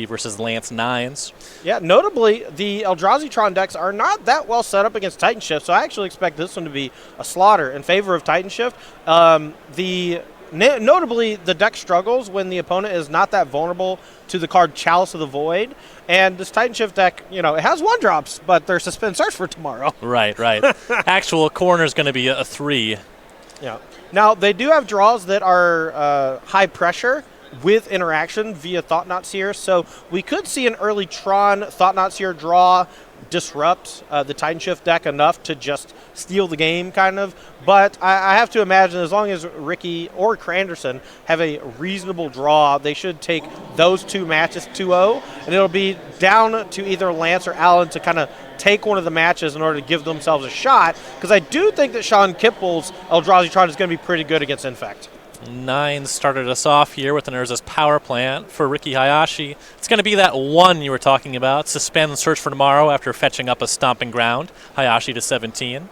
versus Lance 9s. Yeah, notably, the Eldrazi-Tron decks are not that well set up against Titan Shift, so I actually expect this one to be a slaughter in favor of Titan Shift. Notably, the deck struggles when the opponent is not that vulnerable to the card Chalice of the Void, and this Titan Shift deck, it has 1-drops, but they're Suspend Search for tomorrow. Right. Actual corner is going to be a 3. Yeah. Now, they do have draws that are high pressure with interaction via Thought-Knot Seer, so we could see an early Tron Thought-Knot Seer draw disrupt the Titan Shift deck enough to just steal the game, kind of. But I have to imagine as long as Ricky or Andersen have a reasonable draw, they should take those two matches 2-0, and it'll be down to either Lance or Alan to kind of take one of the matches in order to give themselves a shot, because I do think that Sean Kipple's Eldrazi Tron is going to be pretty good against Infect. 9 started us off here with an Urza's Power Plant for Ricky Hayashi. It's going to be that 1 you were talking about. Suspend and Search for tomorrow after fetching up a Stomping Ground. Hayashi to 17.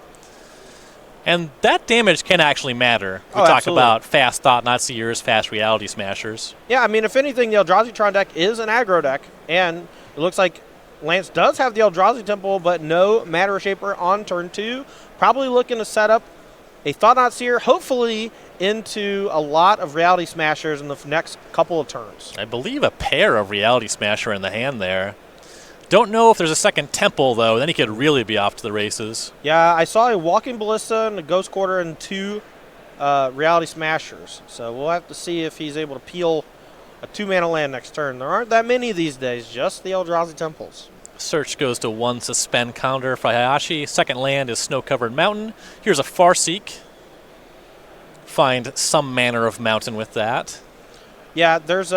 And that damage can actually matter. We talk absolutely. about fast Thought-Knot Seers, fast Reality Smashers. Yeah, I mean, if anything, the Eldrazi Tron deck is an aggro deck, and it looks like Lance does have the Eldrazi Temple, but no Matter Shaper on turn 2. Probably looking to set up a Thought-Knot Seer, hopefully into a lot of Reality Smashers in the next couple of turns. I believe a pair of Reality Smasher in the hand there. Don't know if there's a second Temple, though. Then he could really be off to the races. Yeah, I saw a Walking Ballista and a Ghost Quarter and 2 Reality Smashers. So we'll have to see if he's able to peel a 2-mana land next turn. There aren't that many these days, just the Eldrazi Temples. Search goes to 1 Suspend counter for Hayashi. Second land is Snow-Covered Mountain. Here's a Farseek. Find some manner of mountain with that. Yeah, there's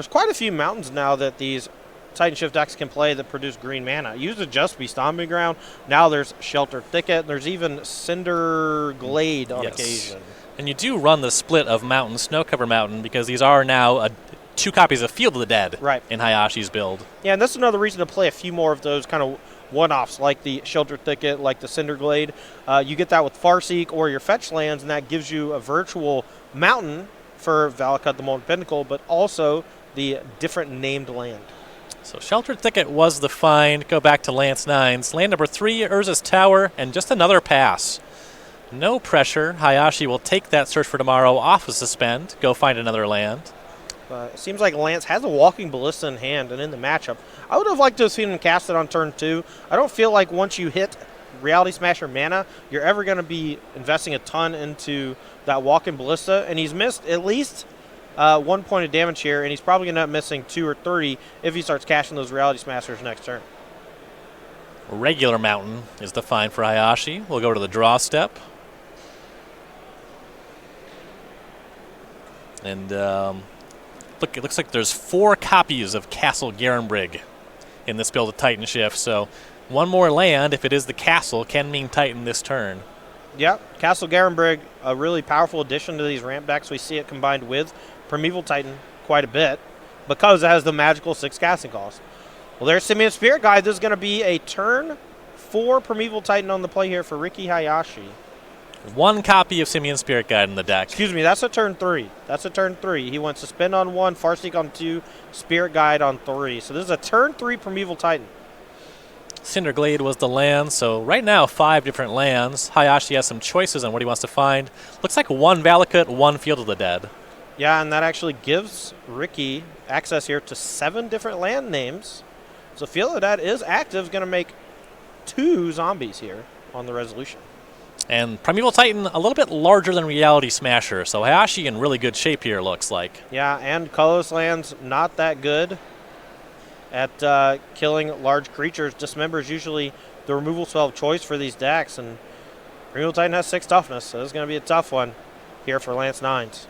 quite a few mountains now that these Titan Shift decks can play that produce green mana. It used to just be Stomping Ground. Now there's Sheltered Thicket. There's even Cinder Glade on occasion. And you do run the split of Mountain, Snow-Covered Mountain, because these are now 2 copies of Field of the Dead in Hayashi's build. Yeah, and that's another reason to play a few more of those kind of one-offs, like the Sheltered Thicket, like the Cinder Glade. You get that with Farseek or your fetch lands, and that gives you a virtual mountain for Valakut the Molten Pinnacle, but also the different named land. So Sheltered Thicket was the find. Go back to Lance 9's. Land number 3, Urza's Tower, and just another pass. No pressure. Hayashi will take that Search for tomorrow off of Suspend. Go find another land. It seems like Lance has a Walking Ballista in hand and in the matchup. I would have liked to have seen him cast it on turn 2. I don't feel like once you hit Reality Smasher mana, you're ever going to be investing a ton into that Walking Ballista, and he's missed at least 1 point of damage here, and he's probably going to end up missing 2 or 3 if he starts cashing those Reality Smashers next turn. Regular Mountain is the find for Hayashi. We'll go to the draw step. And look, it looks like there's 4 copies of Castle Garenbrig in this build of Titan Shift, so 1 more land, if it is the castle, can mean Titan this turn. Yep, Castle Garenbrig, a really powerful addition to these ramp decks. We see it combined with Primeval Titan quite a bit because it has the magical 6 casting cost. Well, there's Simian Spirit Guide. This is going to be a turn 4 Primeval Titan on the play here for Ricky Hayashi. 1 copy of Simian Spirit Guide in the deck. Excuse me, that's a turn 3. That's a turn 3. He went Suspend on 1, Farseek on 2, Spirit Guide on 3. So this is a turn 3 Primeval Titan. Cinder Glade was the land, so right now 5 different lands. Hayashi has some choices on what he wants to find. Looks like 1 Valakut, 1 Field of the Dead. Yeah, and that actually gives Ricky access here to 7 different land names. So Field of the Dead is active, going to make 2 zombies here on the resolution. And Primeval Titan a little bit larger than Reality Smasher, so Hayashi in really good shape here, looks like. Yeah, and colorless lands not that good at killing large creatures. Dismember is usually the removal spell of choice for these decks, and Primeval Titan has 6 toughness, so this is going to be a tough one here for Lance 9s.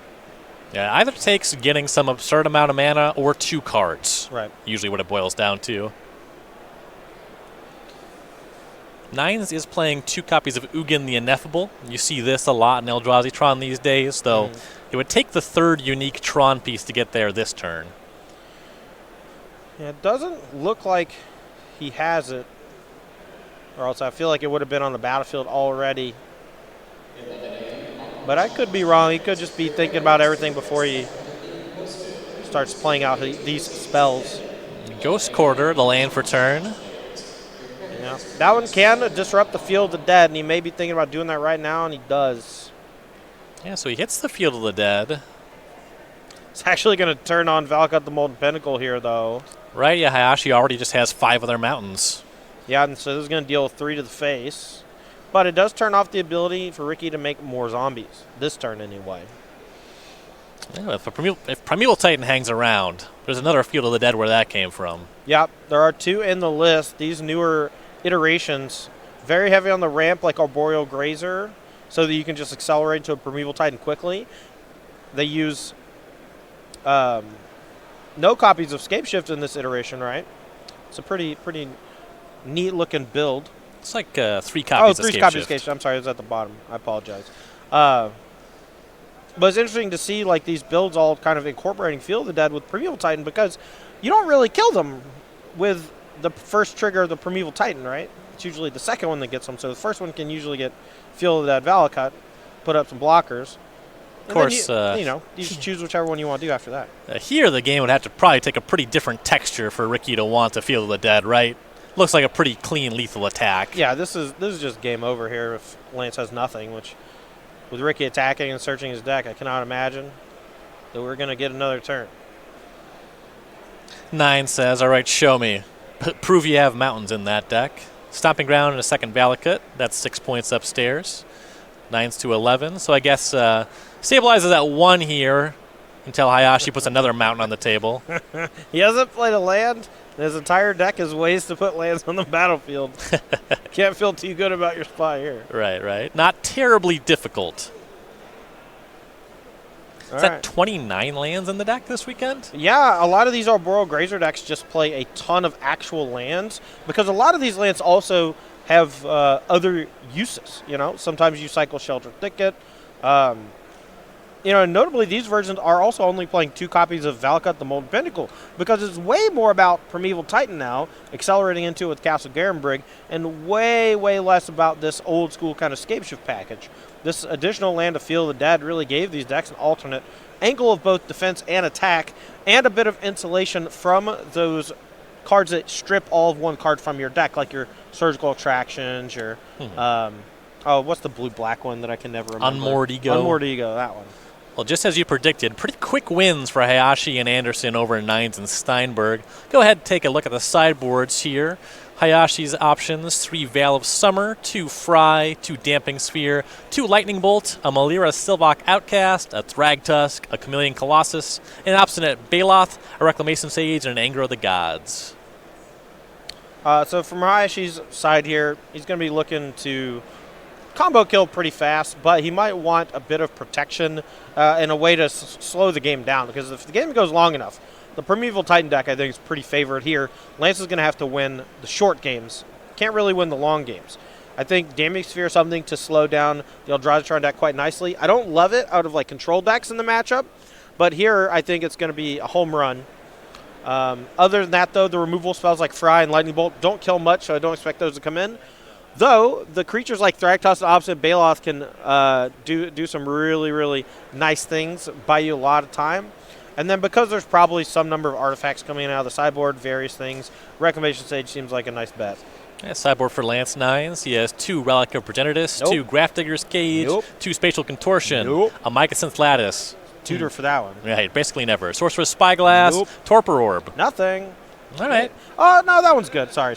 Yeah, either takes getting some absurd amount of mana or 2 cards. Right. Usually what it boils down to. 9s is playing 2 copies of Ugin the Ineffable. You see this a lot in Eldrazi Tron these days, though it would take the 3rd unique Tron piece to get there this turn. Yeah, it doesn't look like he has it, or else I feel like it would have been on the battlefield already. But I could be wrong. He could just be thinking about everything before he starts playing out these spells. Ghost Quarter, the land for turn. Yeah. That one can disrupt the Field of the Dead, and he may be thinking about doing that right now, and he does. Yeah, so he hits the Field of the Dead. It's actually going to turn on Valakut the Molten Pinnacle here, though. Right, yeah, Hayashi already just has 5 other mountains. Yeah, and so this is going to deal 3 to the face. But it does turn off the ability for Ricky to make more zombies. This turn, anyway. Yeah, if Primeval Titan hangs around, there's another Field of the Dead where that came from. Yep, there are 2 in the list. These newer iterations, very heavy on the ramp like Arboreal Grazer, so that you can just accelerate to a Primeval Titan quickly. They use no copies of Scapeshift in this iteration, right? It's a pretty neat-looking build. It's like 3 copies of 3 Scapeshift. copies of Scapeshift. I'm sorry, it was at the bottom. I apologize. But it's interesting to see like these builds all kind of incorporating Field of the Dead with Primeval Titan, because you don't really kill them with the first trigger of the Primeval Titan, right? It's usually the second one that gets them. So the first one can usually get Field of the Dead Valakut, put up some blockers. Of course, you just choose whichever one you want to do after that. Here the game would have to probably take a pretty different texture for Ricky to want to Field of the Dead, right? Looks like a pretty clean lethal attack. Yeah, this is just game over here if Lance has nothing, which with Ricky attacking and searching his deck, I cannot imagine that we're going to get another turn. 9 says, all right, show me. Prove you have mountains in that deck. Stomping Ground and a second Valakut. That's 6 points upstairs. 9's to 11. So I guess stabilizes at 1 here until Hayashi puts another mountain on the table. He hasn't played a land. His entire deck is ways to put lands on the battlefield. Can't feel too good about your spot here. Right. Not terribly difficult. Is that 29 lands in the deck this weekend? Yeah, a lot of these Arboreal Grazer decks just play a ton of actual lands, because a lot of these lands also have other uses. Sometimes you cycle Shelter Thicket. And notably, these versions are also only playing 2 copies of Valakut the Molten Pinnacle, because it's way more about Primeval Titan now, accelerating into it with Castle Garenbrig, and way, way less about this old school kind of Scapeshift package. This additional land of Field of the Dead really gave these decks an alternate angle of both defense and attack, and a bit of insulation from those cards that strip all of one card from your deck, like your Surgical Attractions, your what's the blue-black one that I can never remember? Unmoored Ego. Unmoored Ego, that one. Well, just as you predicted, pretty quick wins for Hayashi and Andersen over 9s and Steinberg. Go ahead and take a look at the sideboards here. Hayashi's options: 3 Veil of Summer, 2 Fry, 2 Damping Sphere, 2 Lightning Bolt, a Malira Silvok Outcast, a Thragtusk, a Chameleon Colossus, an Obstinate Baloth, a Reclamation Sage, and an Anger of the Gods. So from Hayashi's side here, he's going to be looking to combo kill pretty fast, but he might want a bit of protection and a way to slow the game down, because if the game goes long enough, the Primeval Titan deck, I think, is pretty favored here. Lance is going to have to win the short games. Can't really win the long games. I think Damping Sphere is something to slow down the Eldrazi deck quite nicely. I don't love it out of control decks in the matchup, but here I think it's going to be a home run. Other than that, though, the removal spells like Fry and Lightning Bolt don't kill much, so I don't expect those to come in. Though the creatures like Thragtusk and Obstinate Baloth can do some really, really nice things, buy you a lot of time. And then because there's probably some number of artifacts coming out of the sideboard, various things, Reclamation Sage seems like a nice bet. Yeah, sideboard for Lance 9s. He has 2 Relic of Progenitus, 2 Grafdigger's Cage, 2 Spatial Contortion, a Mycosynth Lattice. Tutor for that one. Right, basically never. Sorcerer's Spyglass, Torpor Orb. Nothing. All right. Oh, no, that one's good. Sorry.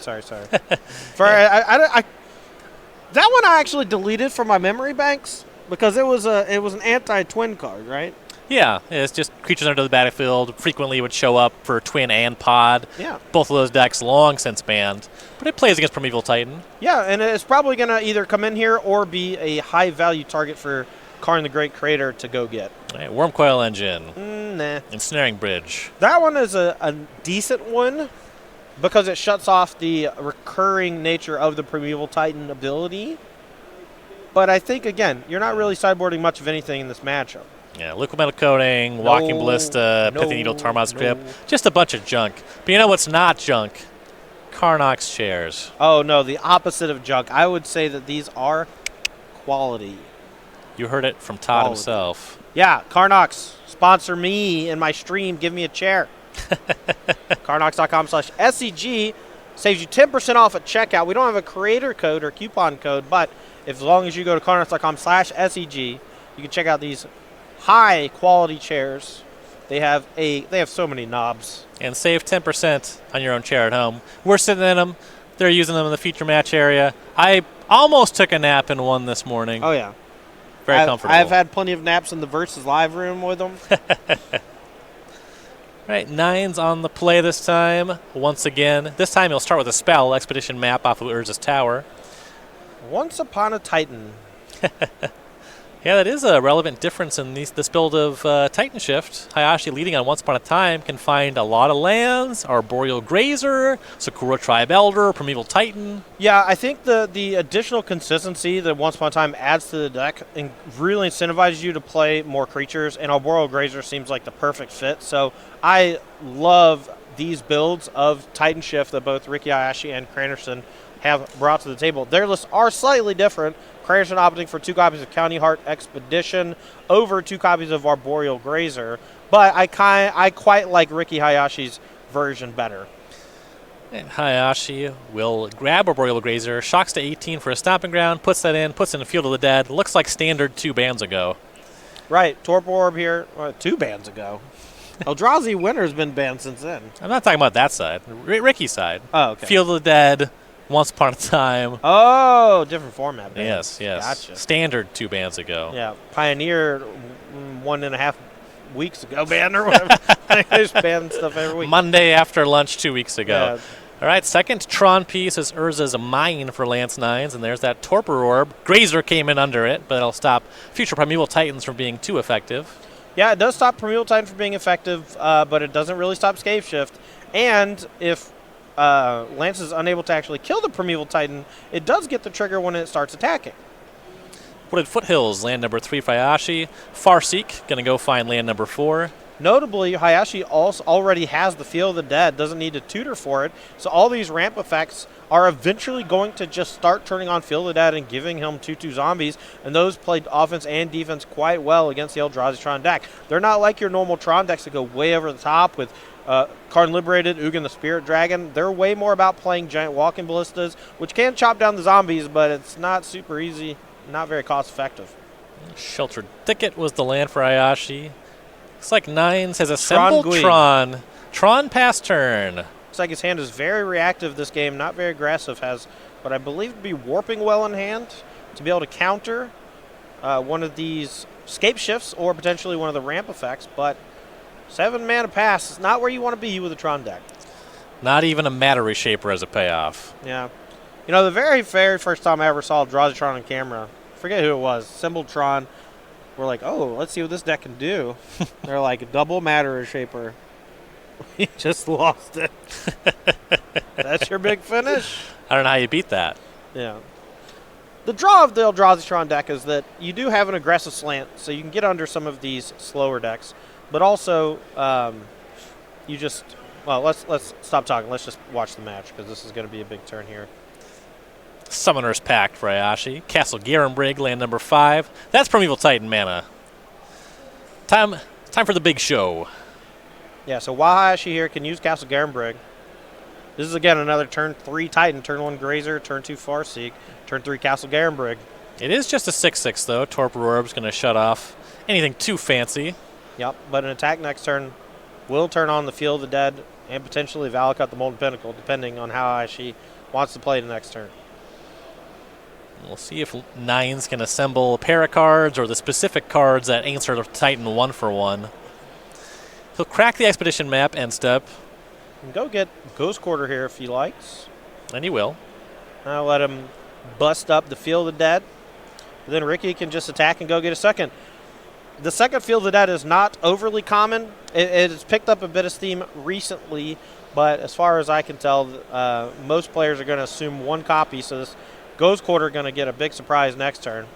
That one I actually deleted from my memory banks because it was an anti-twin card, right? Yeah, it's just creatures under the battlefield frequently would show up for Twin and Pod. Yeah. Both of those decks long since banned, but it plays against Primeval Titan. Yeah, and it's probably going to either come in here or be a high-value target for Karn the Great Creator to go get. All right, Wormcoil Engine. Nah. Ensnaring Bridge. That one is a decent one because it shuts off the recurring nature of the Primeval Titan ability. But I think, again, you're not really sideboarding much of anything in this matchup. Yeah, Liquid Metal Coating, Walking Ballista, Pithy Needle, Tarmogoyf's Grip. Just a bunch of junk. But you know what's not junk? Karnok's Chairs. Oh, no, the opposite of junk. I would say that these are quality. You heard it from Todd himself. Yeah, Karnox, sponsor me in my stream. Give me a chair. Cardnox.com/SCG saves you 10% off at checkout. We don't have a creator code or coupon code, but as long as you go to Cardnox.com/SCG, you can check out these high quality chairs. They have so many knobs. And save 10% on your own chair at home. We're sitting in them. They're using them in the feature match area. I almost took a nap in one this morning. Oh, yeah. Very comfortable. I've had plenty of naps in the Versus Live room with them. Right, 9's on the play this time. Once again, this time he'll start with a spell, Expedition Map off of Urza's Tower. Once Upon a Titan. Yeah, that is a relevant difference in this build of Titan Shift. Hayashi leading on Once Upon a Time can find a lot of lands, Arboreal Grazer, Sakura Tribe Elder, Primeval Titan. Yeah, I think the additional consistency that Once Upon a Time adds to the deck and really incentivizes you to play more creatures, and Arboreal Grazer seems like the perfect fit. So I love these builds of Titan Shift that both Ricky Hayashi and Andersen have brought to the table. Their lists are slightly different. Andersen opting for 2 copies of County Heart Expedition over 2 copies of Arboreal Grazer, but I quite like Ricky Hayashi's version better. And Hayashi will grab Arboreal Grazer, shocks to 18 for a stomping ground, puts that in, puts in a Field of the Dead. Looks like standard 2 bans ago. Right, Torpor Orb here, 2 bans ago. Eldrazi Winter's been banned since then. I'm not talking about that side. Ricky's side. Oh, okay. Field of the Dead, Once Upon a Time. Oh, different format. Ban. Yes. Gotcha. Standard 2 bans ago. Yeah, Pioneer 1.5 weeks ago banned or whatever. They just ban stuff every week. Monday after lunch 2 weeks ago. Yeah. All right, second Tron piece is Urza's Mine for Lance 9s, and there's that Torpor Orb. Grazer came in under it, but it'll stop future Primeval Titans from being too effective. Yeah, it does stop Primeval Titan from being effective, but it doesn't really stop Scathe Shift. And if Lance is unable to actually kill the Primeval Titan, it does get the trigger when it starts attacking. Wooded Foothills, land number 3 for Hayashi. Farseek, going to go find land number 4. Notably, Hayashi also already has the Field of the Dead, doesn't need to tutor for it, so all these ramp effects are eventually going to just start turning on Field of the Dead and giving him 2/2 zombies, and those played offense and defense quite well against the Eldrazi Tron deck. They're not like your normal Tron decks that go way over the top with Card Liberated, Ugin the Spirit Dragon. They're way more about playing giant walking ballistas, which can chop down the zombies, but it's not super easy, not very cost effective. Sheltered Thicket was the land for Hayashi. Looks like 9s has assembled Tron. Tron pass turn. Looks like his hand is very reactive this game, not very aggressive. Has what I believe to be Warping Well in hand to be able to counter one of these Scape Shifts or potentially one of the ramp effects, but 7 mana pass is not where you want to be with a Tron deck. Not even a Matter Reshaper as a payoff. Yeah. You know, the very first time I ever saw Eldrazi Tron on camera, forget who it was, Assembled Tron, we're like, oh, let's see what this deck can do. They're like, double Matter Reshaper. We just lost it. That's your big finish? I don't know how you beat that. Yeah. The draw of the Eldrazi Tron deck is that you do have an aggressive slant, so you can get under some of these slower decks. But also, you just, well, let's stop talking. Let's just watch the match because this is going to be a big turn here. Summoner's Pact for Hayashi. Castle Garenbrig, land number 5. That's Primeval Titan mana. Time for the big show. Yeah, so Hayashi here can use Castle Garenbrig. This is, again, another turn 3 Titan. Turn 1 Grazer, turn 2 Farseek, turn 3 Castle Garenbrig. It is just a 6/6, though. Torpor Orb's going to shut off anything too fancy. Yep, but an attack next turn will turn on the Field of the Dead and potentially Valakut the Molten Pinnacle, depending on how Hayashi wants to play the next turn. We'll see if 9s can assemble a pair of cards or the specific cards that answer the Titan 1-for-1. He'll crack the Expedition Map end step. And go get Ghost Quarter here if he likes. And he will. I'll let him bust up the Field of the Dead. Then Ricky can just attack and go get a second. The second Field of the Dead is not overly common. It has picked up a bit of steam recently, but as far as I can tell, most players are going to assume 1 copy, so this Ghost Quarter going to get a big surprise next turn.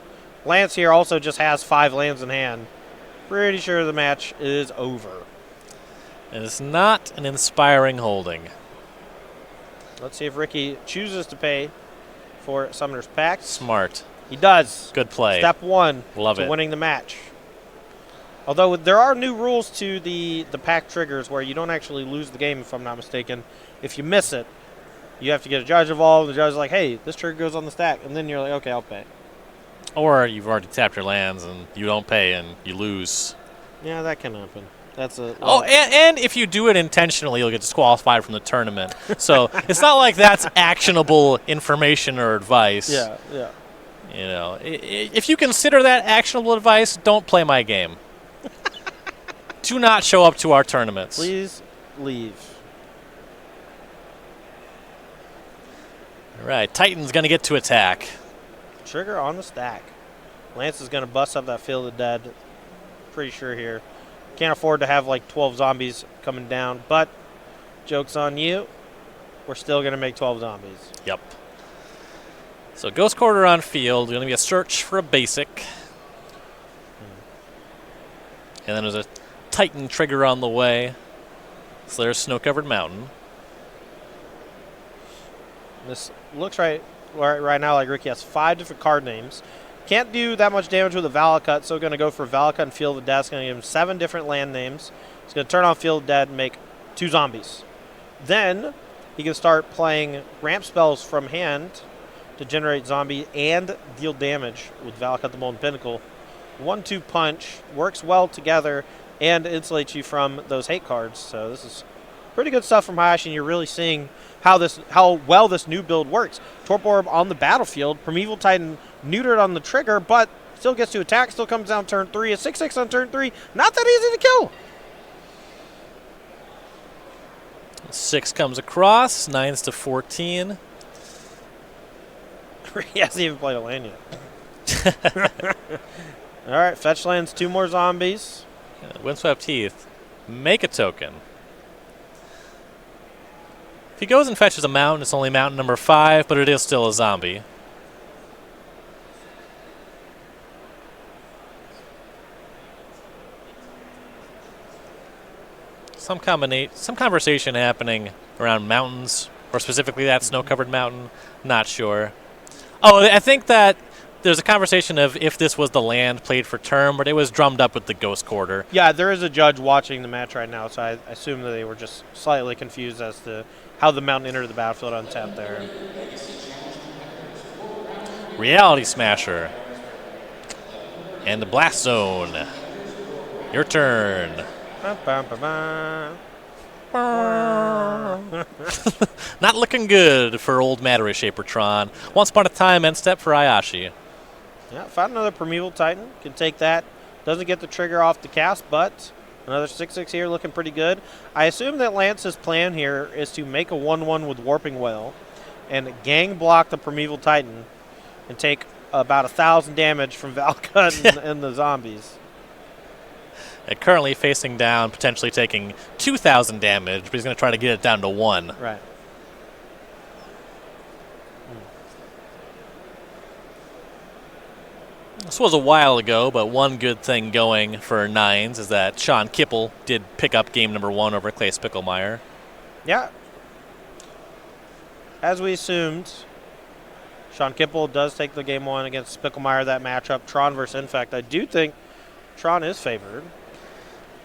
Lance here also just has 5 lands in hand. Pretty sure the match is over. And it's not an inspiring holding. Let's see if Ricky chooses to pay for Summoner's Pact. Smart. He does. Good play. Step 1 Love to it. winning the match. Although there are new rules to the pack triggers where you don't actually lose the game, if I'm not mistaken. If you miss it, you have to get a judge involved. The judge is like, hey, this trigger goes on the stack. And then you're like, okay, I'll pay. Or you've already tapped your lands and you don't pay and you lose. Yeah, that can happen. That's a Oh, and if you do it intentionally, you'll get disqualified from the tournament. So it's not like that's actionable information or advice. Yeah, yeah. You know, if you consider that actionable advice, don't play my game. Do not show up to our tournaments. Please leave. All right, Titan's going to get to attack. Trigger on the stack. Lance is going to bust up that Field of Dead. Pretty sure here. Can't afford to have like 12 zombies coming down, but joke's on you. We're still going to make 12 zombies. Yep. So Ghost Quarter on field. Going to be a search for a basic. And then there's a Titan trigger on the way. So there's Snow-Covered Mountain. This looks right now like Ricky has 5 different card names. Can't do that much damage with a Valakut, so going to go for Valakut and Field of Death. It's going to give him 7 different land names. He's going to turn on Field of Death and make 2 zombies. Then he can start playing ramp spells from hand to generate zombie and deal damage with Valakut the Molten Pinnacle. 1-2 punch works well together and insulates you from those hate cards. So this is pretty good stuff from Hayashi, and you're really seeing how well this new build works. Torp Orb on the battlefield, Primeval Titan neutered on the trigger, but still gets to attack, still comes down turn 3. A 6/6 on turn 3, not that easy to kill. 6 comes across, 9's to 14. He hasn't even played a land yet. All right, fetch lands 2 more zombies. Windswept Heath, make a token. If he goes and fetches a mountain, it's only mountain number 5, but it is still a zombie. Some conversation happening around mountains, or specifically that snow-covered mountain. Not sure. Oh, I think that there's a conversation of if this was the land played for turn, but it was drummed up with the Ghost Quarter. Yeah, there is a judge watching the match right now, so I assume that they were just slightly confused as to how the mountain entered the battlefield untapped there. Reality Smasher. And the Blast Zone. Your turn. Not looking good for old Matter Shaper Tron. Once upon a time, end step for Hayashi. Yeah, found another Primeval Titan. Can take that. Doesn't get the trigger off the cast, but another 6/6 here looking pretty good. I assume that Lance's plan here is to make a 1/1 with Warping Whale and gang block the Primeval Titan and take about 1,000 damage from Valakut and the zombies. Currently facing down, potentially taking 2,000 damage, but he's going to try to get it down to 1. Right. This was a while ago, but one good thing going for 9s is that Sean Kipple did pick up game number 1 over Clay Spicklemire. Yeah. As we assumed, Sean Kipple does take the game 1 against Spicklemire, that matchup. Tron versus Infect. I do think Tron is favored.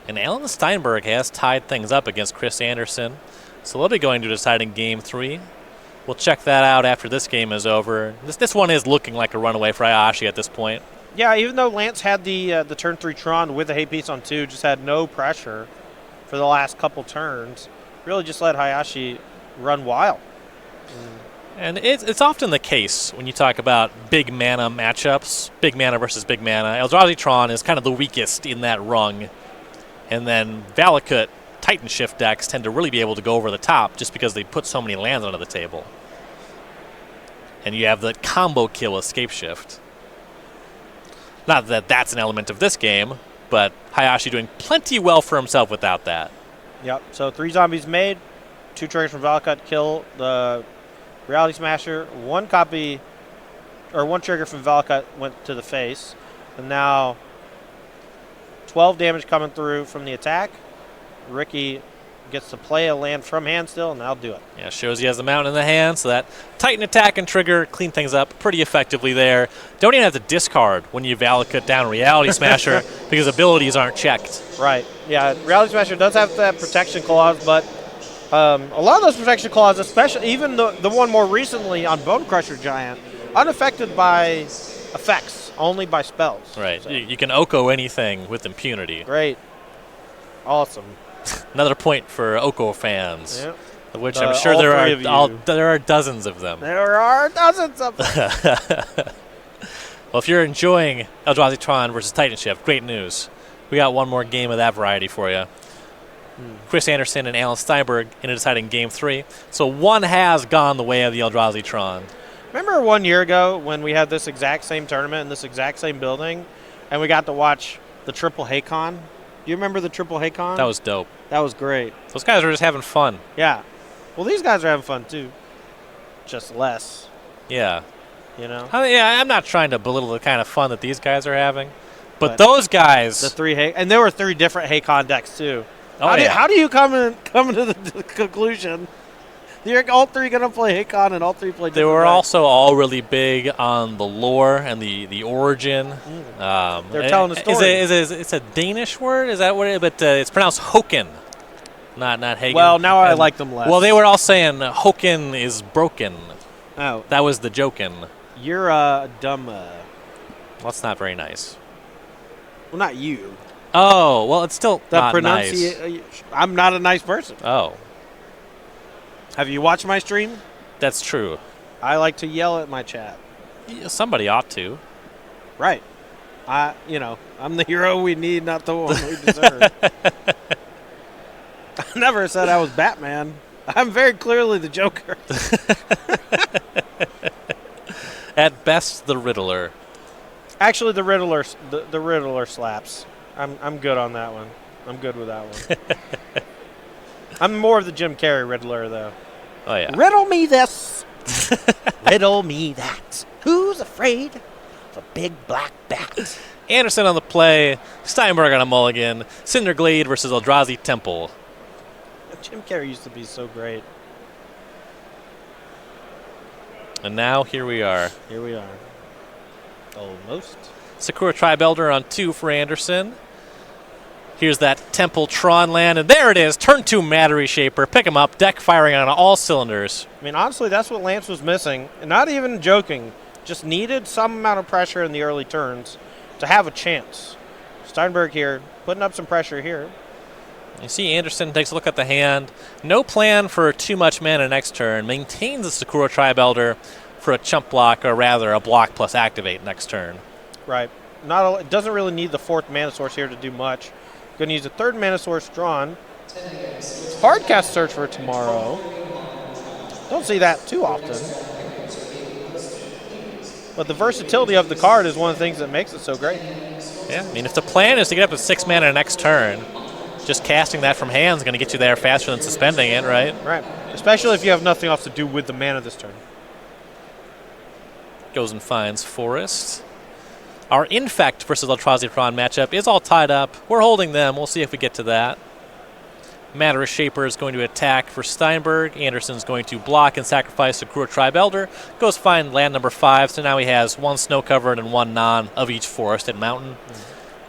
And Alan Steinberg has tied things up against Chris Andersen, so they'll be going to deciding game 3. We'll check that out after this game is over. This one is looking like a runaway for Hayashi at this point. Yeah, even though Lance had the turn 3 Tron with the hate piece on 2, just had no pressure for the last couple turns. Really just let Hayashi run wild. And it's often the case when you talk about big mana matchups, big mana versus big mana. Eldrazi Tron is kind of the weakest in that rung. And then Valakut Titan Shift decks tend to really be able to go over the top just because they put so many lands onto the table. And you have the combo kill Escape Shift. Not that that's an element of this game, but Hayashi doing plenty well for himself without that. Yep, so 3 zombies made, 2 triggers from Valakut kill the Reality Smasher, 1 copy, or 1 trigger from Valakut went to the face, and now 12 damage coming through from the attack. Ricky gets to play a land from hand still, and that'll do it. Yeah, shows he has the mountain in the hand, so that Titan attack and trigger clean things up pretty effectively there. Don't even have to discard when you valid cut down Reality Smasher because abilities aren't checked. Right. Yeah, Reality Smasher does have that protection clause, but a lot of those protection clauses, especially even the one more recently on Bone Crusher Giant, unaffected by effects, only by spells. Right. So. You can Oko anything with impunity. Great. Awesome. Another point for Oko fans, Yep. which I'm sure there are dozens of them. There are dozens of them. Well, if you're enjoying Eldrazi Tron versus Titan Shift, great news. We got one more game of that variety for you. Chris Andersen and Alan Steinberg in a deciding Game 3. So one has gone the way of the Eldrazi Tron. Remember 1 year ago when we had this exact same tournament in this exact same building, and we got to watch the Triple Haycon? Do you remember the Triple Haycon? That was dope. That was great. Those guys were just having fun. Yeah. Well, these guys are having fun, too. Just less. Yeah. You know? Yeah, I'm not trying to belittle the kind of fun that these guys are having. But those guys... And there were 3 different Haycon decks, too. How do you come to the conclusion you're all 3 going to play Haycon and all 3 play different They were decks? also all really big on the lore and the origin. They're telling a story. It's a Danish word? Is that what it is? But it's pronounced Hoken, not Hagen. Well, now I like them less. Well, they were all saying Hoken is broken. Oh. That was the jokin'. You're dumb. Well, that's not very nice. Well, not you. Oh, well, it's still not nice. I'm not a nice person. Oh. Have you watched my stream? That's true. I like to yell at my chat. Yeah, somebody ought to. Right. I'm the hero we need, not the one we deserve. I never said I was Batman. I'm very clearly the Joker. At best, the Riddler. Actually, the Riddler slaps. I'm good on that one. I'm good with that one. I'm more of the Jim Carrey Riddler, though. Oh, yeah. Riddle me this. Riddle me that. Who's afraid of a big black bat? Andersen on the play. Steinberg on a mulligan. Cinderglade versus Eldrazi Temple. Jim Carrey used to be so great. And now, here we are. Here we are. Almost. Sakura Tribe Elder on 2 for Andersen. Here's that Temple Tron land, and there it is. Turn 2 Mattery Shaper. Pick him up. Deck firing on all cylinders. I mean, honestly, that's what Lance was missing. And not even joking. Just needed some amount of pressure in the early turns to have a chance. Steinberg here, putting up some pressure here. You see Andersen takes a look at the hand. No plan for too much mana next turn. Maintains the Sakura Tribe Elder for a chump block, or rather a block plus activate next turn. Right. It doesn't really need the 4th mana source here to do much. Going to use the 3rd mana source drawn. Hardcast Search for tomorrow. Don't see that too often. But the versatility of the card is one of the things that makes it so great. Yeah, I mean, if the plan is to get up to 6 mana next turn, just casting that from hand is going to get you there faster than suspending it, right? Right. Especially if you have nothing else to do with the mana this turn. Goes and finds Forest. Our Infect versus Eldrazi Tron matchup is all tied up. We're holding them. We'll see if we get to that. Mattery Shaper is going to attack for Steinberg. Andersen's going to block and sacrifice Sakura Tribe Elder. Goes find land number 5, so now he has 1 snow-covered and 1 non of each forest and mountain.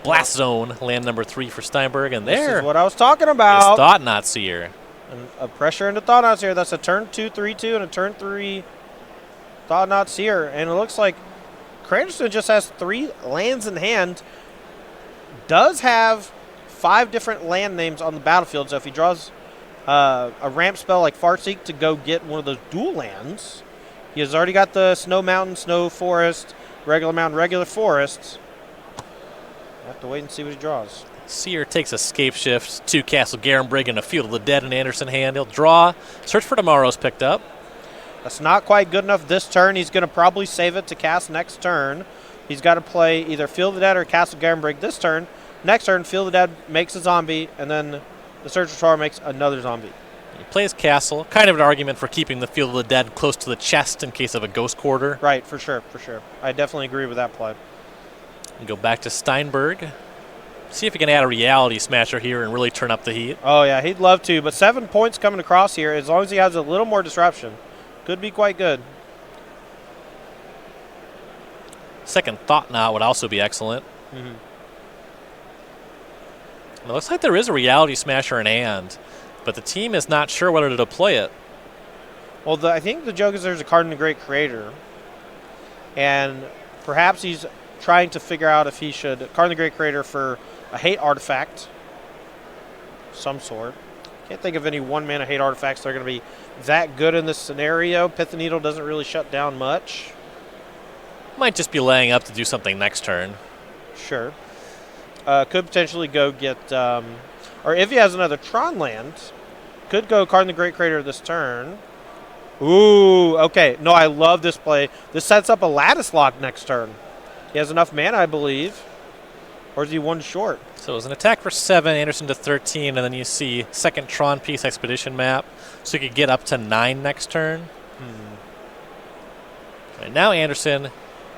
Blast Zone, land number 3 for Steinberg, and there this is what I was talking about. is Thought-Knot Seer. And a pressure into Thought-Knot Seer. That's a turn 2, 3-2, and a turn 3 Thought-Knot Seer. And it looks like Andersen just has 3 lands in hand. Does have 5 different land names on the battlefield, so if he draws a ramp spell like Farseek to go get one of those dual lands, he has already got the Snow Mountain, Snow Forest, regular mountain, regular forests. We'll have to wait and see what he draws. Seer takes a Scape Shift, 2 Castle Garenbrig and a Field of the Dead in Andersen hand. He'll draw. Search for Tomorrow's picked up. That's not quite good enough this turn. He's going to probably save it to cast next turn. He's got to play either Field of the Dead or Castle Garenbrig this turn. Next turn, Field of the Dead makes a zombie, and then the Search for Tomorrow makes another zombie. He plays Castle. Kind of an argument for keeping the Field of the Dead close to the chest in case of a Ghost Quarter. Right, for sure, for sure. I definitely agree with that play. And go back to Steinberg. See if he can add a reality smasher here and really turn up the heat. Oh, yeah, he'd love to. But 7 points coming across here, as long as he has a little more disruption, could be quite good. Second Thought Knot would also be excellent. Mm-hmm. It looks like there is a reality smasher in hand, but the team is not sure whether to deploy it. Well, I think the joke is there's a card in the Great Creator, and perhaps he's trying to figure out if he should card in the Great Creator for a hate artifact of some sort. Can't think of any 1-mana hate artifacts that are going to be that good in this scenario. Pith and Needle doesn't really shut down much. Might just be laying up to do something next turn. Sure. Could potentially go get, or if he has another Tron land, could go card in the Great Creator this turn. Ooh, okay. No, I love this play. This sets up a Lattice Lock next turn. He has enough mana, I believe. Or is he one short? So it was an attack for 7, Andersen to 13, and then you see second Tron piece Expedition map. So you could get up to 9 next turn. Right, now Andersen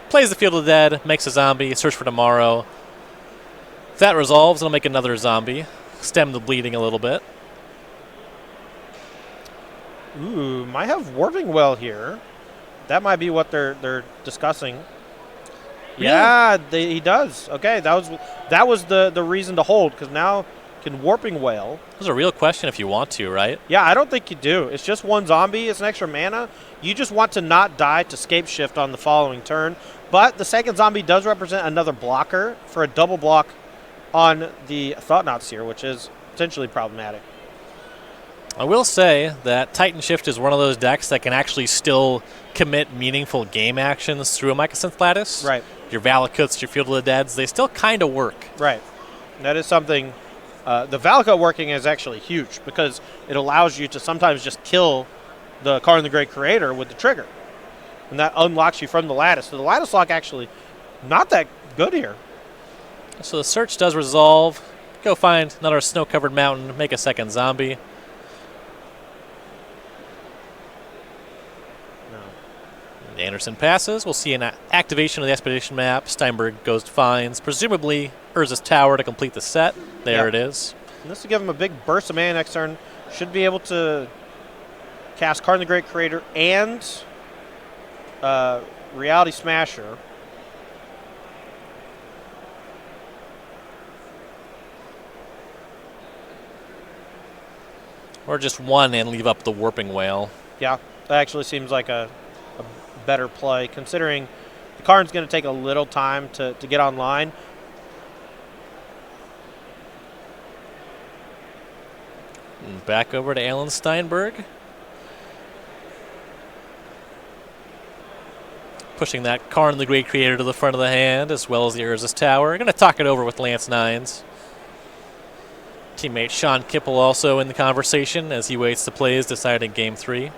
plays the Field of the Dead, makes a zombie, search for tomorrow. If that resolves, it'll make another zombie. Stem the bleeding a little bit. Ooh, might have Warping Well here. That might be what they're discussing. Really? Yeah, he does. Okay, that was the reason to hold, because now can Warping Whale. This is a real question if you want to, right? Yeah, I don't think you do. It's just one zombie. It's an extra mana. You just want to not die to Scape Shift on the following turn. But the second zombie does represent another blocker for a double block on the Thought Knot Seer, which is potentially problematic. I will say that Titan Shift is one of those decks that can actually still commit meaningful game actions through a Mycosynth Lattice. Right. Your Valakuts, your Field of the Deads, they still kind of work. Right. That is something. The Valakut working is actually huge because it allows you to sometimes just kill the card in the Great Creator with the trigger. And that unlocks you from the Lattice. So the Lattice Lock actually not that good here. So the search does resolve. Go find another snow-covered mountain, make a second zombie. Andersen passes. We'll see an activation of the Expedition map. Steinberg goes to finds, presumably Urza's Tower to complete the set. There it is. And this will give him a big burst of mana next turn. Should be able to cast Card in the Great Creator and Reality Smasher. Or just one and leave up the Warping Whale. Yeah, that actually seems like a better play, considering the card's going to take a little time to get online. And back over to Alan Steinberg. Pushing that Karn the Great Creator to the front of the hand, as well as the Urza's Tower. Going to talk it over with Lance Nines. Teammate Sean Kipple also in the conversation as he waits to play his deciding Game 3.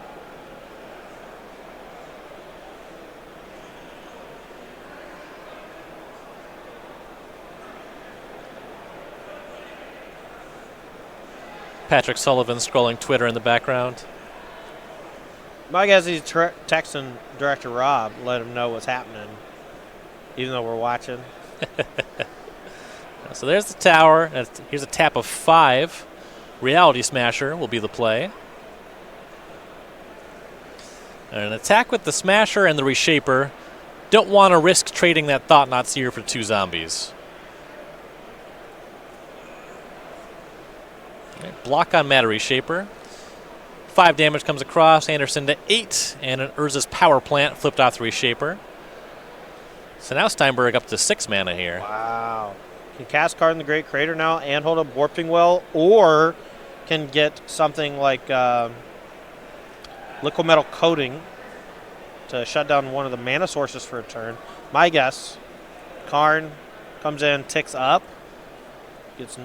Patrick Sullivan scrolling Twitter in the background. My guess is he's texting Director Rob, let him know what's happening, even though we're watching. So there's the tower. Here's a tap of 5. Reality Smasher will be the play. And an attack with the Smasher and the Reshaper. Don't want to risk trading that Thought Knot Seer for 2 zombies. Right, block on Matter Reshaper. 5 damage comes across. Andersen to 8. And an Urza's Power Plant flipped off the Reshaper. So now Steinberg up to 6 mana here. Wow. Can cast Card in the Great Creator now and hold up Warping Well, or can get something like Liquid Metal Coating to shut down one of the mana sources for a turn. My guess, Karn comes in, ticks up, gets,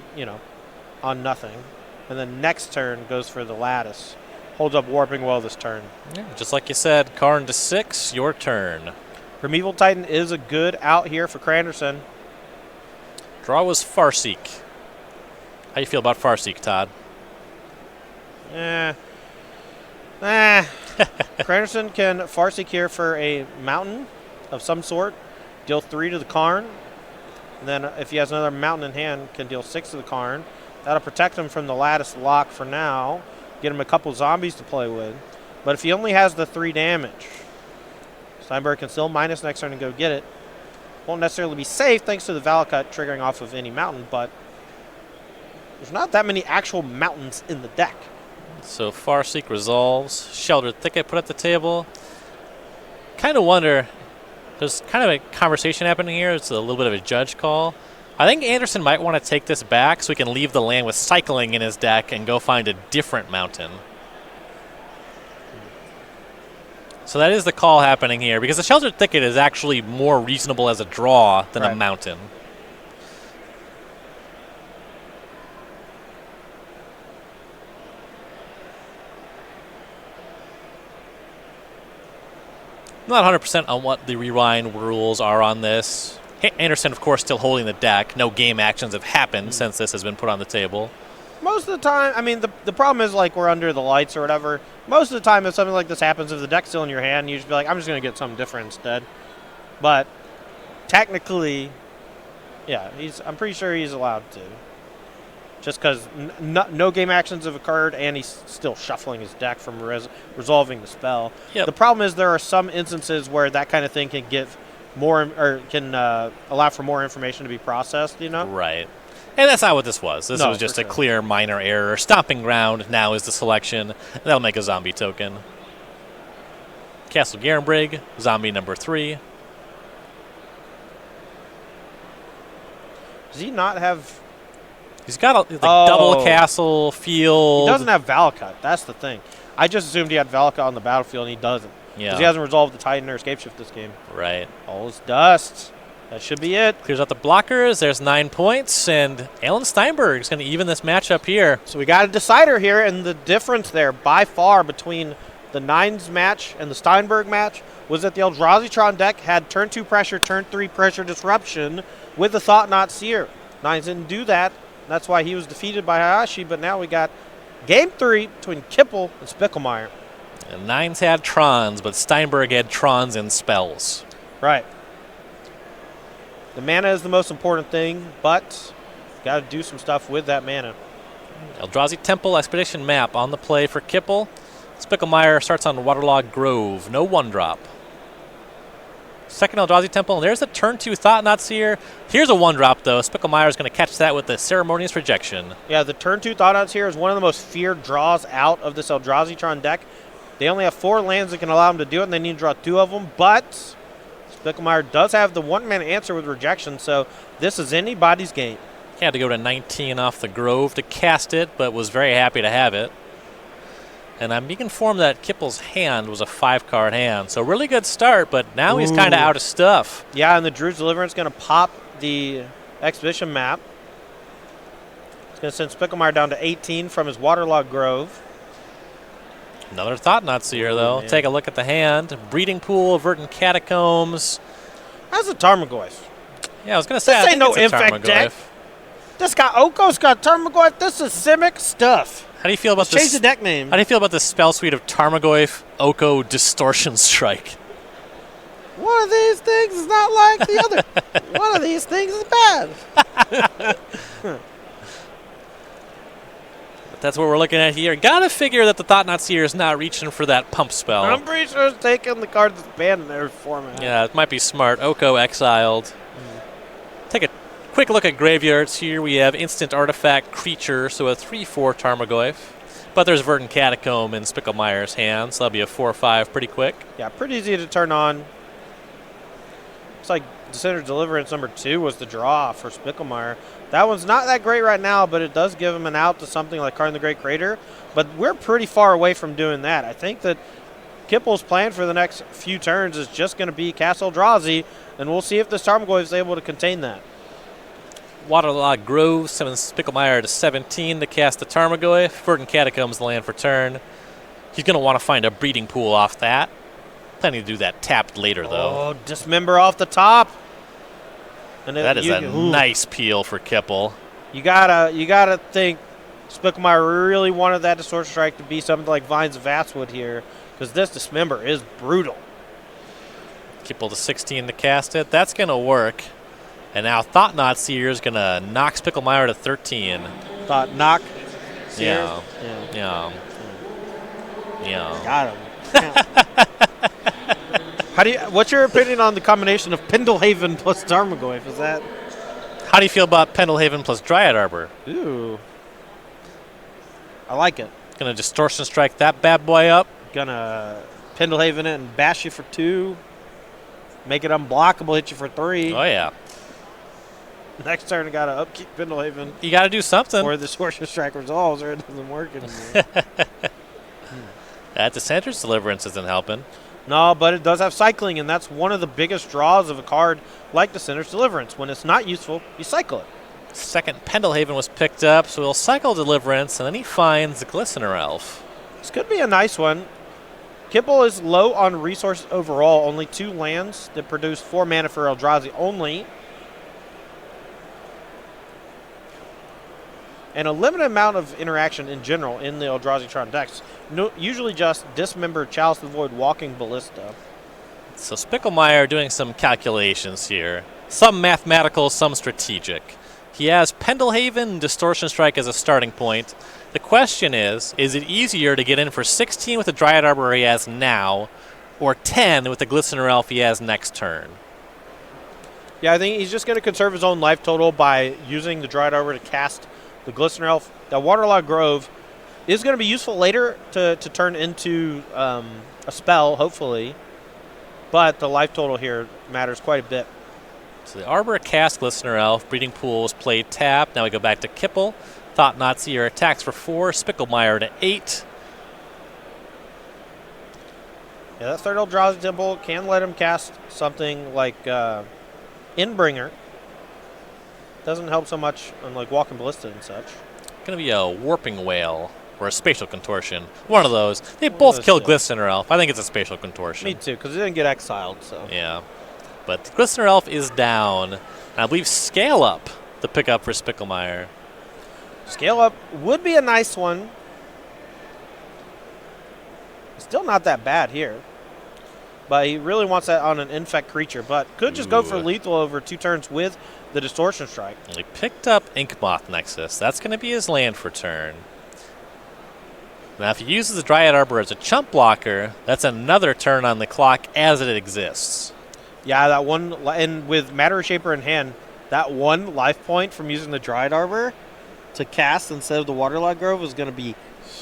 on nothing, and then next turn goes for the Lattice. Holds up Warping Well this turn. Yeah, just like you said, Karn to 6, your turn. Primeval Titan is a good out here for Andersen. Draw was Farseek. How you feel about Farseek, Todd? Andersen can Farseek here for a mountain of some sort. Deal 3 to the Karn. And then if he has another mountain in hand, can deal 6 to the Karn. That'll protect him from the lattice lock for now. Get him a couple zombies to play with. But if he only has the 3 damage, Steinberg can still minus next turn and go get it. Won't necessarily be safe thanks to the Valakut triggering off of any mountain, but there's not that many actual mountains in the deck. So Farseek resolves. Sheltered Thicket put at the table. Kind of wonder, there's kind of a conversation happening here. It's a little bit of a judge call. I think Andersen might want to take this back so he can leave the land with cycling in his deck and go find a different mountain. So that is the call happening here, because the Sheltered Thicket is actually more reasonable as a draw than a mountain. Not 100% on what the rewind rules are on this. Andersen, of course, still holding the deck. No game actions have happened since this has been put on the table. Most of the time, I mean, the problem is, like, we're under the lights or whatever. Most of the time, if something like this happens, if the deck's still in your hand, you just be like, I'm just going to get something different instead. But technically, yeah, I'm pretty sure he's allowed to. Just because no game actions have occurred, and he's still shuffling his deck from resolving the spell. Yep. The problem is there are some instances where that kind of thing can give more, or can allow for more information to be processed, you know? Right. And that's not what this was. This was just a sure. clear minor error. Stomping Ground now is the selection. That'll make a zombie token. Castle Garenbrig, zombie number 3. Does he not have... He's got a double castle field. He doesn't have Valakut. That's the thing. I just assumed he had Valakut on the battlefield, and he doesn't. Yeah. Because he hasn't resolved the Titan or Escape Shift this game. Right. All is dust. That should be it. Clears out the blockers. There's 9 points, and Alan Steinberg is going to even this matchup here. So we got a decider here, and the difference there by far between the Nines match and the Steinberg match was that the Eldrazi deck had turn 2 pressure, turn 3 pressure disruption with the Thought Knot Seer. Nines didn't do that. That's why he was defeated by Hayashi, but now we got game 3 between Kipple and Spicklemire. And Nines had Trons, but Steinberg had Trons and spells. Right. The mana is the most important thing, but got to do some stuff with that mana. Eldrazi Temple Expedition map on the play for Kipple. Spicklemire starts on Waterlogged Grove. No 1-drop. Second Eldrazi Temple, and there's the turn 2 Thought Knot Seer. Here's a 1-drop, though. Spicklemire is going to catch that with the Ceremonious Rejection. Yeah, the turn 2 Thought Knot Seer is one of the most feared draws out of this Eldrazi deck. They only have 4 lands that can allow them to do it, and they need to draw 2 of them, but Spicklemire does have the 1-mana answer with Rejection, so this is anybody's game. He had to go to 19 off the Grove to cast it, but was very happy to have it. And I'm being informed that Kipple's hand was a 5-card hand, so really good start, but now he's kind of out of stuff. Yeah, and the Druid's Deliverance going to pop the Expedition map. It's going to send Spicklemire down to 18 from his Waterlogged Grove. Another Thought Knot Seer, though. Man. Take a look at the hand. Breeding Pool, Verdant Catacombs. That's a Tarmogoyf. Yeah, I was going to say, This I ain't think no it's a Infect deck. Tarmogoyf. This got Oko's got Tarmogoyf. This is Simic stuff. How do you feel about Change this? the deck name. How do you feel about the spell suite of Tarmogoyf, Oko, Distortion Strike? One of these things is not like the other. One of these things is bad. That's what we're looking at here. Gotta figure that the Thought Knot Seer is not reaching for that pump spell. I'm pretty sure it's taking the card that's banned in every format. Yeah, it might be smart. Oko exiled. Take a quick look at graveyards here. We have instant artifact creature, so a 3/4 Tarmogoyf. But there's Verdant Catacomb in Spicklemire's hand, so that'll be a 4/5 pretty quick. Yeah, pretty easy to turn on. Looks like Descender Deliverance number 2 was the draw for Spicklemire. That one's not that great right now, but it does give him an out to something like Karn the Great Crater. But we're pretty far away from doing that. I think that Kipple's plan for the next few turns is just going to be Castle Eldrazi, and we'll see if this Tarmogoyf is able to contain that. Waterlogged Grove summons Spicklemire to 17 to cast the Tarmogoyf. Verdant Catacombs the land for turn. He's going to want to find a breeding pool off that. Planning to do that tapped later, though. Oh, Dismember off the top. And that is a nice peel for Kipple. You gotta think Spicklemire really wanted that Distortion Strike to be something like Vines of Vatswood here, because this Dismember is brutal. Kipple to 16 to cast it. That's going to work. And now Thought-Knot Seer is going to knock Spicklemire to 13. Thought knock. Yeah. Yeah. Yeah. Got him. What's your opinion on the combination of Pendelhaven plus Tarmogoyf? Is that? How do you feel about Pendelhaven plus Dryad Arbor? Ooh. I like it. Going to Distortion Strike that bad boy up. Gonna Pendelhaven it and bash you for 2. Make it unblockable, hit you for 3. Oh, yeah. Next turn, I gotta upkeep Pendelhaven. You got to do something. Or the Distortion Strike resolves, or it doesn't work anymore. That Dissenter's Deliverance isn't helping. No, but it does have cycling, and that's one of the biggest draws of a card like Dissenter's Deliverance. When it's not useful, you cycle it. Second Pendelhaven was picked up, so he'll cycle Deliverance, and then he finds the Glistener Elf. This could be a nice one. Kipple is low on resources overall, only 2 lands that produce 4 mana for Eldrazi only. And a limited amount of interaction in general in the Eldrazi-Tron decks. No, usually just Dismember, Chalice of the Void, Walking Ballista. So Spicklemire doing some calculations here. Some mathematical, some strategic. He has Pendelhaven and Distortion Strike as a starting point. The question is it easier to get in for 16 with the Dryad Arbor he has now, or 10 with the Glistener Elf he has next turn? Yeah, I think he's just going to conserve his own life total by using the Dryad Arbor to cast the Glistener Elf. That Waterlogged Grove is going to be useful later to turn into a spell, hopefully. But the life total here matters quite a bit. So the Arbor cast Glistener Elf. Breeding Pool was played tap. Now we go back to Kipple. Thought-Knot Seer attacks for 4. Spicklemire to 8. Yeah, that third Eldrazi Temple can let him cast something like Inbringer. Doesn't help so much on like Walking Ballista and such. Going to be a Warping Whale or a Spatial Contortion. One of those. They both kill Glistener Elf. I think it's a Spatial Contortion. Me too, because it didn't get exiled. So yeah. But Glistener Elf is down. And I believe Scale Up the pickup for Spicklemire. Scale Up would be a nice one. Still not that bad here. But he really wants that on an infect creature. But could just go for lethal over 2 turns with the Distortion Strike. He picked up Inkmoth Nexus. That's going to be his land for turn. Now, if he uses the Dryad Arbor as a chump blocker, that's another turn on the clock as it exists. Yeah, that one, and with Matter Shaper in hand, that 1 life point from using the Dryad Arbor to cast instead of the Waterlogged Grove is going to be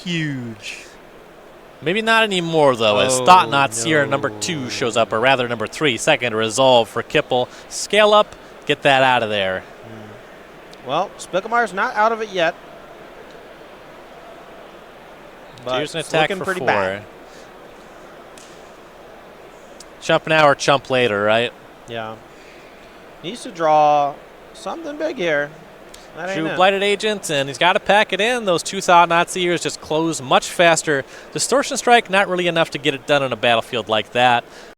huge. Maybe not anymore, though, as Thought-Knot Seer number 2 shows up, or rather number 3, second Resolve for Kipple. Scale Up, get that out of there. Well, Spickemire's not out of it yet. But here's an attack for pretty 4. Bad. Chump now or chump later, right? Yeah. Needs to draw something big here. Drew Blighted Agent, and he's got to pack it in. Those 2 Thought-Knot Seers just close much faster. Distortion Strike, not really enough to get it done on a battlefield like that.